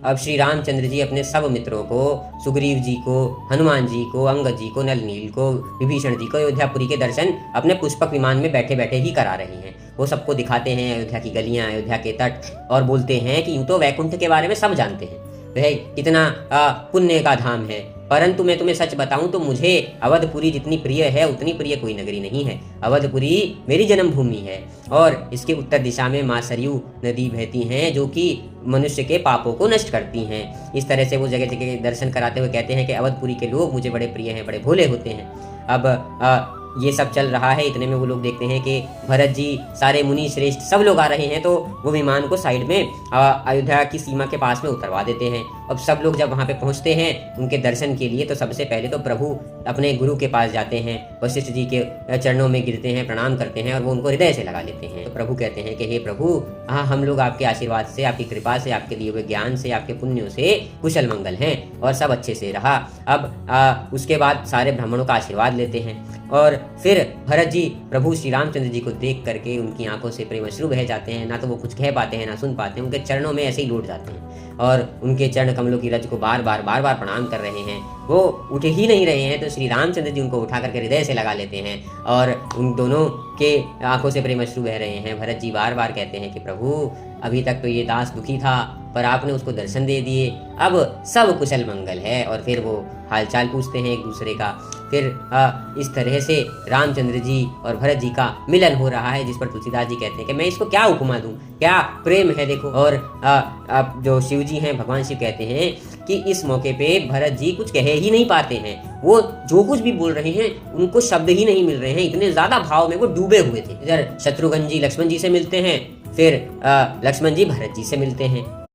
अब श्री रामचंद्र जी अपने सब मित्रों को, सुग्रीव जी को, हनुमान जी को, अंगद जी को, नल नील को, विभीषण जी को अयोध्यापुरी के दर्शन अपने पुष्पक विमान में बैठे बैठे ही करा रहे हैं। वो सबको दिखाते हैं अयोध्या की गलियां, अयोध्या के तट, और बोलते हैं कि यूं तो वैकुंठ के बारे में सब जानते हैं, वह कितना पुण्य का धाम है, परंतु मैं तुम्हें सच बताऊं तो मुझे अवधपुरी जितनी प्रिय है उतनी प्रिय कोई नगरी नहीं है। अवधपुरी मेरी जन्मभूमि है और इसके उत्तर दिशा में माँ सरयू नदी बहती हैं, जो कि मनुष्य के पापों को नष्ट करती हैं। इस तरह से वो जगह जगह दर्शन कराते हुए कहते हैं कि अवधपुरी के लोग मुझे बड़े प्रिय हैं, बड़े भोले होते हैं। अब ये सब चल रहा है, इतने में वो लोग देखते हैं कि भरत जी, सारे मुनि श्रेष्ठ सब लोग आ रहे हैं, तो वो विमान को साइड में अयोध्या की सीमा के पास में उतरवा देते हैं। अब सब लोग जब वहाँ पे पहुँचते हैं उनके दर्शन के लिए, तो सबसे पहले तो प्रभु अपने गुरु के पास जाते हैं, वशिष्ठ जी के चरणों में गिरते हैं, प्रणाम करते हैं और वो उनको हृदय से लगा लेते हैं। तो प्रभु कहते हैं कि हे प्रभु, हाँ हम लोग आपके आशीर्वाद से, आपकी कृपा से, आपके दिए हुए ज्ञान से, आपके पुण्यों से कुशल मंगल हैं और सब अच्छे से रहा। अब उसके बाद सारे ब्राह्मणों का आशीर्वाद लेते हैं और फिर भरत जी प्रभु श्री रामचंद्र जी को देख करके उनकी आंखों से प्रेम अश्रु बह जाते हैं। ना तो वो कुछ कह पाते हैं, ना सुन पाते हैं, उनके चरणों में ऐसे ही लौट जाते हैं और उनके चरण कमलों की रज को बार बार प्रणाम कर रहे हैं। वो उठे ही नहीं रहे हैं, तो श्री रामचंद्र जी उनको उठा करके हृदय से लगा लेते हैं और उन दोनों के आंखों से प्रेम अश्रु बह रहे हैं। भरत जी बार बार कहते हैं कि प्रभु, अभी तक तो ये दास दुखी था, पर आपने उसको दर्शन दे दिए, अब सब कुशल मंगल है। और फिर वो हालचाल पूछते हैं एक दूसरे का। फिर इस तरह से रामचंद्र जी और भरत जी का मिलन हो रहा है, जिस पर तुलसीदास जी कहते हैं कि मैं इसको क्या उपमा दूं, क्या प्रेम है देखो। और जो शिव जी हैं, भगवान शिव कहते हैं कि इस मौके पे भरत जी कुछ कह ही नहीं पाते हैं, वो जो कुछ भी बोल रहे हैं उनको शब्द ही नहीं मिल रहे हैं, इतने ज्यादा भाव में वो डूबे हुए थे। इधर शत्रुघ्न जी लक्ष्मण जी से मिलते हैं, फिर लक्ष्मण जी भरत जी से मिलते हैं।